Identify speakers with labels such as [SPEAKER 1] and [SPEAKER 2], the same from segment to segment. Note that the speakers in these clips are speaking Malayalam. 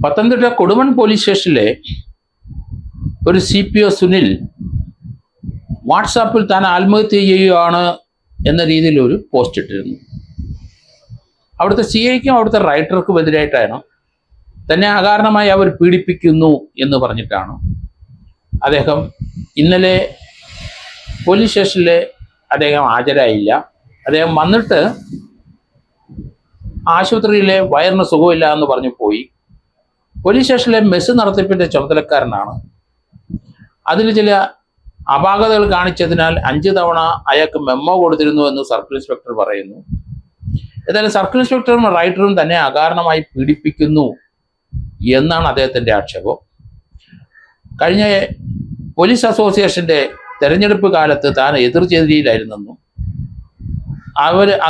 [SPEAKER 1] പത്തനംതിട്ട കൊടുമൺ പോലീസ് സ്റ്റേഷനിലെ ഒരു CPO സുനിൽ വാട്സാപ്പിൽ താൻ ആത്മഹത്യ ചെയ്യുകയാണ് എന്ന രീതിയിൽ ഒരു പോസ്റ്റ് ഇട്ടിരുന്നു. അവിടുത്തെ CIക്കും അവിടുത്തെ റൈറ്റർക്കും എതിരായിട്ടാണ് തന്നെ അകാരണമായി അവർ പീഡിപ്പിക്കുന്നു എന്ന് പറഞ്ഞിട്ടാണ് അദ്ദേഹം ഇന്നലെ പോലീസ് സ്റ്റേഷനിൽ അദ്ദേഹം ഹാജരായില്ല. അദ്ദേഹം വന്നിട്ട് ആശുപത്രിയിലെ വയറിന് സുഖമില്ല എന്ന് പറഞ്ഞു പോയി. പോലീസ് സ്റ്റേഷനിലെ മെസ്സ് നടത്തിപ്പിൻ്റെ ചുമതലക്കാരനാണ്. അതിൽ ചില അപാകതകൾ കാണിച്ചതിനാൽ 5 തവണ അയാൾക്ക് മെമ്മോ കൊടുത്തിരുന്നു എന്ന് സർക്കിൾ ഇൻസ്പെക്ടർ പറയുന്നു. ഏതായാലും സർക്കിൾ ഇൻസ്പെക്ടറും റൈറ്ററും തന്നെ അകാരണമായി പീഡിപ്പിക്കുന്നു എന്നാണ് അദ്ദേഹത്തിൻ്റെ ആക്ഷേപം. കഴിഞ്ഞ പോലീസ് അസോസിയേഷൻ്റെ തെരഞ്ഞെടുപ്പ് കാലത്ത് താൻ എതിർചേരിയിലായിരുന്നെന്നും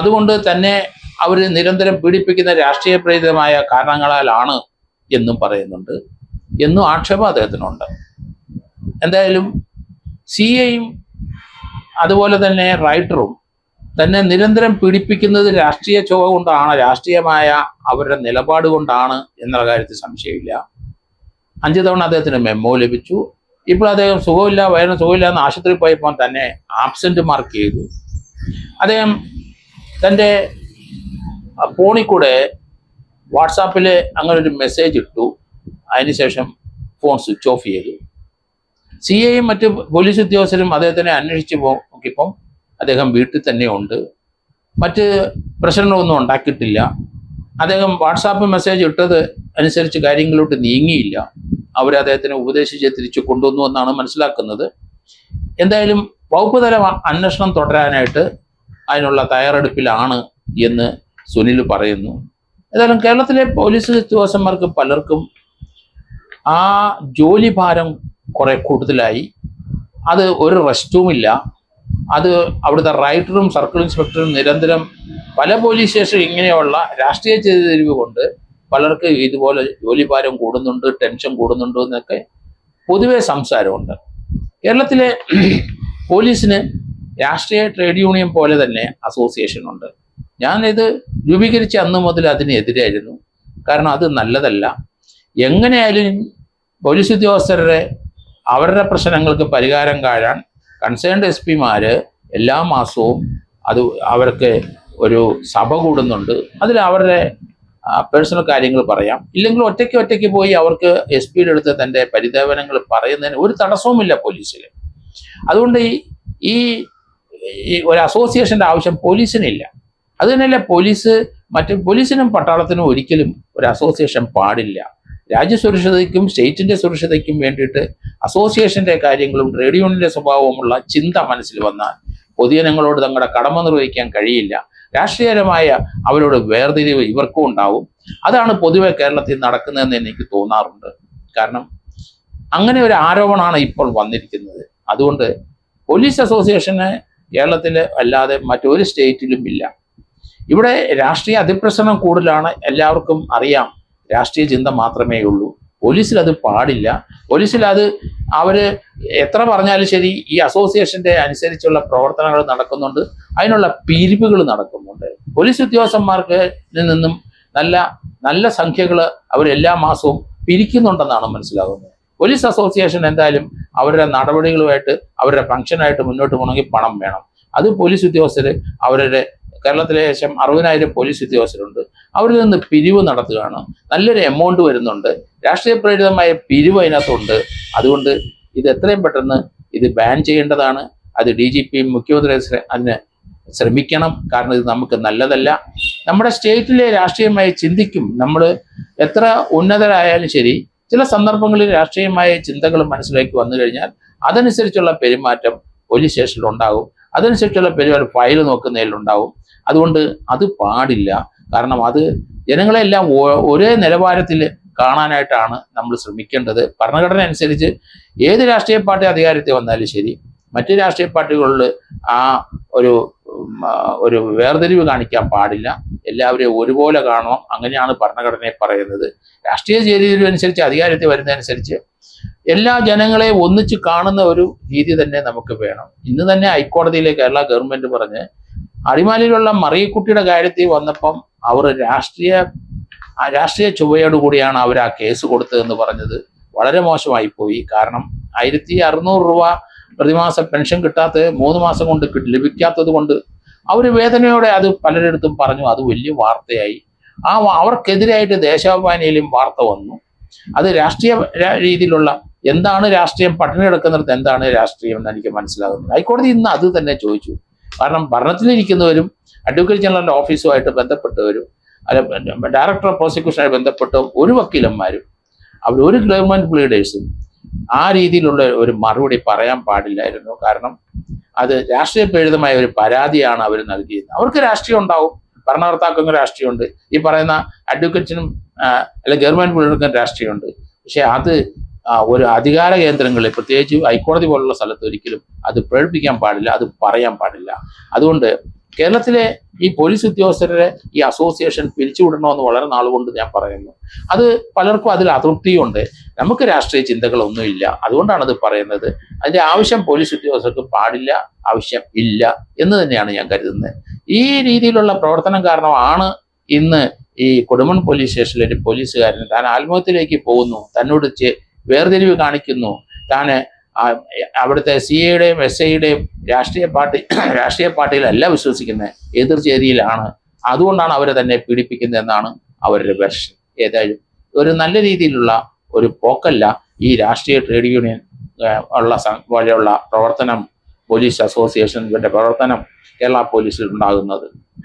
[SPEAKER 1] അതുകൊണ്ട് തന്നെ അവർ നിരന്തരം പീഡിപ്പിക്കുന്ന രാഷ്ട്രീയ പ്രേരിതമായ കാരണങ്ങളാലാണ് എന്നും പറയുന്നുണ്ട് എന്നും ആക്ഷേപം അദ്ദേഹത്തിനുണ്ട്. എന്തായാലും CIയും അതുപോലെ തന്നെ റൈറ്ററും തന്നെ നിരന്തരം പീഡിപ്പിക്കുന്നത് രാഷ്ട്രീയ ചുവ കൊണ്ടാണ്, രാഷ്ട്രീയമായ അവരുടെ നിലപാട് കൊണ്ടാണ് എന്നുള്ള കാര്യത്തിൽ സംശയമില്ല. 5 തവണ അദ്ദേഹത്തിന് മെമ്മോ ലഭിച്ചു. ഇപ്പോൾ അദ്ദേഹം സുഖമില്ല, വയറിന് സുഖമില്ല എന്ന് ആശുപത്രിയിൽ പോയപ്പോൾ തന്നെ ആബ്സെന്റ് മാർക്ക് ചെയ്തു. അദ്ദേഹം തൻ്റെ ഫോണിൽ കൂടെ വാട്സാപ്പിൽ അങ്ങനെ ഒരു മെസ്സേജ് ഇട്ടു. അതിനുശേഷം ഫോൺ സ്വിച്ച് ഓഫ് ചെയ്തു. CIയും മറ്റ് പോലീസ് ഉദ്യോഗസ്ഥരും അദ്ദേഹത്തിനെ അന്വേഷിച്ച് നോക്കിയപ്പം അദ്ദേഹം വീട്ടിൽ തന്നെ ഉണ്ട്. മറ്റ് പ്രശ്നങ്ങളൊന്നും ഉണ്ടാക്കിയിട്ടില്ല. അദ്ദേഹം വാട്സാപ്പ് മെസ്സേജ് ഇട്ടത് അനുസരിച്ച് കാര്യങ്ങളിലോട്ട് നീങ്ങിയില്ല. അവർ അദ്ദേഹത്തിനെ ഉപദേശിച്ച് തിരിച്ചു കൊണ്ടുവന്നു എന്നാണ് മനസ്സിലാക്കുന്നത്. എന്തായാലും വകുപ്പ് തല അന്വേഷണം തുടരാനായിട്ട് അതിനുള്ള തയ്യാറെടുപ്പിലാണ് എന്ന് സുനിൽ പറയുന്നു. ഏതായാലും കേരളത്തിലെ പോലീസ് ഉദ്യോഗസ്ഥന്മാർക്ക് പലർക്കും ആ ജോലി ഭാരം കുറെ കൂടുതലായി. അത് ഒരു റെസ്റ്റുമില്ല. അത് അവിടുത്തെ റൈറ്ററും സർക്കിൾ ഇൻസ്പെക്ടറും നിരന്തരം പല പോലീസ് സ്റ്റേഷൻ ഇങ്ങനെയുള്ള രാഷ്ട്രീയ ചെയ്തിരിവ് കൊണ്ട് പലർക്ക് ഇതുപോലെ ജോലി ഭാരം കൂടുന്നുണ്ട്, ടെൻഷൻ കൂടുന്നുണ്ട് എന്നൊക്കെ പൊതുവെ സംസാരമുണ്ട്. കേരളത്തിലെ പോലീസിന് രാഷ്ട്രീയ ട്രേഡ് യൂണിയൻ പോലെ തന്നെ അസോസിയേഷൻ ഉണ്ട്. ഞാനിത് രൂപീകരിച്ച അന്ന് മുതൽ അതിനെതിരായിരുന്നു. കാരണം അത് നല്ലതല്ല. എങ്ങനെയായാലും പോലീസ് ഉദ്യോഗസ്ഥരുടെ അവരുടെ പ്രശ്നങ്ങൾക്ക് പരിഹാരം കാണാൻ കൺസേൺഡ് SP-മാർ എല്ലാ മാസവും അവർക്ക് ഒരു സഭ കൂടുന്നുണ്ട്. അതിൽ അവരുടെ പേഴ്സണൽ കാര്യങ്ങൾ പറയാം. ഇല്ലെങ്കിൽ ഒറ്റയ്ക്ക് പോയി അവർക്ക് SP-യുടെ അടുത്ത് തൻ്റെ പരിദേവനങ്ങൾ പറയുന്നതിന് ഒരു തടസ്സവുമില്ല പോലീസിൽ. അതുകൊണ്ട് ഈ ഒരു അസോസിയേഷൻ്റെ ആവശ്യം പോലീസിനില്ല. അത് തന്നെയല്ല പോലീസിനും പട്ടാളത്തിനും ഒരിക്കലും ഒരു അസോസിയേഷൻ പാടില്ല. രാജ്യസുരക്ഷതയ്ക്കും സ്റ്റേറ്റിൻ്റെ സുരക്ഷതയ്ക്കും വേണ്ടിയിട്ട് അസോസിയേഷൻ്റെ കാര്യങ്ങളും ട്രേഡ് യൂണിയൻ്റെ സ്വഭാവമുള്ള ചിന്ത മനസ്സിൽ വന്നാൽ പൊതുജനങ്ങളോട് തങ്ങളുടെ കടമ നിർവഹിക്കാൻ കഴിയില്ല. രാഷ്ട്രീയപരമായ അവരോട് വേർതിരിവ് ഇവർക്കും ഉണ്ടാവും. അതാണ് പൊതുവെ കേരളത്തിൽ നടക്കുന്നതെന്ന് എനിക്ക് തോന്നാറുണ്ട്. കാരണം അങ്ങനെ ഒരു ആരോപണമാണ് ഇപ്പോൾ വന്നിരിക്കുന്നത്. അതുകൊണ്ട് പോലീസ് അസോസിയേഷന് കേരളത്തിൽ അല്ലാതെ മറ്റൊരു സ്റ്റേറ്റിലും ഇല്ല. ഇവിടെ രാഷ്ട്രീയ അതിപ്രസരണം കൂടുതലാണ്. എല്ലാവർക്കും അറിയാം, രാഷ്ട്രീയ ചിന്ത മാത്രമേ ഉള്ളൂ. പോലീസിൽ അത് പാടില്ല. പോലീസിൽ അത് അവർ എത്ര പറഞ്ഞാലും ശരി, ഈ അസോസിയേഷൻ്റെ അനുസരിച്ചുള്ള പ്രവർത്തനങ്ങൾ നടക്കുന്നുണ്ട്, അതിനുള്ള പിരിവുകൾ നടക്കുന്നുണ്ട്. പോലീസ് ഉദ്യോഗസ്ഥന്മാർക്ക് നിന്നും നല്ല നല്ല സംഖ്യകൾ അവരെല്ലാ മാസവും പിരിക്കുന്നുണ്ടെന്നാണ് മനസ്സിലാകുന്നത്. പോലീസ് അസോസിയേഷൻ എന്തായാലും അവരുടെ നടപടികളുമായിട്ട് അവരുടെ ഫംഗ്ഷനായിട്ട് മുന്നോട്ട് പോകണമെങ്കിൽ പണം വേണം. അത് പോലീസ് ഉദ്യോഗസ്ഥർ അവരുടെ കേരളത്തിലെ ഏകദേശം 60,000 പോലീസ് ഉദ്യോഗസ്ഥരുണ്ട്. അവരിൽ നിന്ന് പിരിവ് നടത്തുകയാണ്. നല്ലൊരു എമൗണ്ട് വരുന്നുണ്ട്. രാഷ്ട്രീയ പ്രേരിതമായ പിരിവ് അതിനകത്തുണ്ട്. അതുകൊണ്ട് ഇത് എത്രയും പെട്ടെന്ന് ഇത് ബാൻ ചെയ്യേണ്ടതാണ്. അത് DGPയും മുഖ്യമന്ത്രി അതിന് ശ്രമിക്കണം. കാരണം ഇത് നമുക്ക് നല്ലതല്ല. നമ്മുടെ സ്റ്റേറ്റിലെ രാഷ്ട്രീയമായി ചിന്തിക്കും. നമ്മൾ എത്ര ഉന്നതരായാലും ശരി, ചില സന്ദർഭങ്ങളിൽ രാഷ്ട്രീയമായ ചിന്തകൾ മനസ്സിലാക്കി വന്നു കഴിഞ്ഞാൽ അതനുസരിച്ചുള്ള പെരുമാറ്റം പോലീസ് സ്റ്റേഷനിൽ ഉണ്ടാകും. അതനുസരിച്ചുള്ള പെരുമാറ്റം ഫയൽ നോക്കുന്നതിലുണ്ടാവും. അതുകൊണ്ട് അത് പാടില്ല. കാരണം അത് ജനങ്ങളെല്ലാം ഒരേ നിലവാരത്തിൽ കാണാനായിട്ടാണ് നമ്മൾ ശ്രമിക്കേണ്ടത്. ഭരണഘടന അനുസരിച്ച് ഏത് രാഷ്ട്രീയ പാർട്ടി അധികാരത്തിൽ വന്നാലും ശരി, മറ്റ് രാഷ്ട്രീയ പാർട്ടികളിൽ ആ ഒരു വേർതിരിവ് കാണിക്കാൻ പാടില്ല. എല്ലാവരെയും ഒരുപോലെ കാണണം. അങ്ങനെയാണ് ഭരണഘടനയെ പറയുന്നത്. രാഷ്ട്രീയ ചേരിതിരിവനുസരിച്ച് അധികാരത്തിൽ വരുന്നതനുസരിച്ച് എല്ലാ ജനങ്ങളെയും ഒന്നിച്ച് കാണുന്ന ഒരു രീതി തന്നെ നമുക്ക് വേണം. ഇന്ന് തന്നെ ഹൈക്കോടതിയിലെ കേരള ഗവൺമെന്റ് പറഞ്ഞ് അടിമാലിയിലുള്ള മറിയക്കുട്ടിയുടെ കാര്യത്തിൽ വന്നപ്പം അവർ രാഷ്ട്രീയ ആ രാഷ്ട്രീയ ചുവയോടുകൂടിയാണ് അവർ ആ കേസ് കൊടുത്തതെന്ന് പറഞ്ഞത് വളരെ മോശമായി പോയി. കാരണം 1600 രൂപ പ്രതിമാസം പെൻഷൻ കിട്ടാത്ത 3 മാസം കൊണ്ട് ലഭിക്കാത്തത് കൊണ്ട് അവർ വേദനയോടെ അത് പലരിടത്തും പറഞ്ഞു. അത് വലിയ വാർത്തയായി. അവർക്കെതിരായിട്ട് ദേശാഭിമാനിയിലും വാർത്ത വന്നു. അത് രാഷ്ട്രീയ രീതിയിലുള്ള എന്താണ് രാഷ്ട്രീയം, പട്ടിണി കിടക്കുന്നിടത്ത് എന്താണ് രാഷ്ട്രീയം എന്ന് എനിക്ക് മനസ്സിലാകുന്നത്. ഹൈക്കോടതി ഇന്ന് അത് തന്നെ ചോദിച്ചു. കാരണം ഭരണത്തിലിരിക്കുന്നവരും അഡ്വക്കേറ്റ് ജനറലിന്റെ ഓഫീസുമായിട്ട് ബന്ധപ്പെട്ടവരും ഡയറക്ടർ ഓഫ് പ്രോസിക്യൂഷനുമായി ബന്ധപ്പെട്ട ഒരു വക്കീലന്മാരും ഒരു ഗവൺമെന്റ് പ്ലീഡേഴ്സും ആ രീതിയിലുള്ള ഒരു മറുപടി പറയാൻ പാടില്ലായിരുന്നു. കാരണം അത് രാഷ്ട്രീയ പ്രേരിതമായ ഒരു പരാതിയാണ് അവർ നൽകിയത്. അവർക്ക് രാഷ്ട്രീയം ഉണ്ടാവും, ഭരണകർത്താക്കൾക്ക് രാഷ്ട്രീയമുണ്ട്, ഈ പറയുന്ന അഡ്വക്കേറ്റ്സിനും അല്ലെങ്കിൽ ഗവൺമെന്റ് പ്ലീഡർക്കും രാഷ്ട്രീയമുണ്ട്. പക്ഷെ അത് ഒരു അധികാര കേന്ദ്രങ്ങളിൽ, പ്രത്യേകിച്ച് ഹൈക്കോടതി പോലുള്ള സ്ഥലത്ത് ഒരിക്കലും അത് പ്രകടിപ്പിക്കാൻ പാടില്ല, അത് പറയാൻ പാടില്ല. അതുകൊണ്ട് കേരളത്തിലെ ഈ പോലീസ് ഉദ്യോഗസ്ഥരുടെ ഈ അസോസിയേഷൻ പിരിച്ചുവിടണമെന്ന് വളരെ നാളുകൊണ്ട് ഞാൻ പറയുന്നു. അത് പലർക്കും അതിൽ അതൃപ്തിയുണ്ട്. നമുക്ക് രാഷ്ട്രീയ ചിന്തകളൊന്നുമില്ല, അതുകൊണ്ടാണ് അത് പറയുന്നത്. അതിന്റെ ആവശ്യം പോലീസ് ഉദ്യോഗസ്ഥർക്ക് പാടില്ല, ആവശ്യം ഇല്ല എന്ന് തന്നെയാണ് ഞാൻ കരുതുന്നത്. ഈ രീതിയിലുള്ള പ്രവർത്തനം കാരണമാണ് ഇന്ന് ഈ കൊടുമൺ പോലീസ് സ്റ്റേഷനിലെ ഒരു പോലീസുകാരൻ താൻ ആത്മഹത്യയിലേക്ക് പോകുന്നു, തന്നോട് വേർതിരിവ് കാണിക്കുന്നു, താന് അവിടുത്തെ CIയുടെയും SIയുടെയും രാഷ്ട്രീയ പാർട്ടിയിലല്ല വിശ്വസിക്കുന്നത്, എതിർചേരിയിലാണ്, അതുകൊണ്ടാണ് അവരെ തന്നെ പീഡിപ്പിക്കുന്നത് എന്നാണ് അവരുടെ വെർഷൻ. ഏതായാലും ഒരു നല്ല രീതിയിലുള്ള ഒരു പോക്കല്ല ഈ രാഷ്ട്രീയ ട്രേഡ് യൂണിയൻ പോലെയുള്ള പ്രവർത്തനം, പോലീസ് അസോസിയേഷൻ പ്രവർത്തനം കേരള പോലീസിൽ ഉണ്ടാകുന്നത്.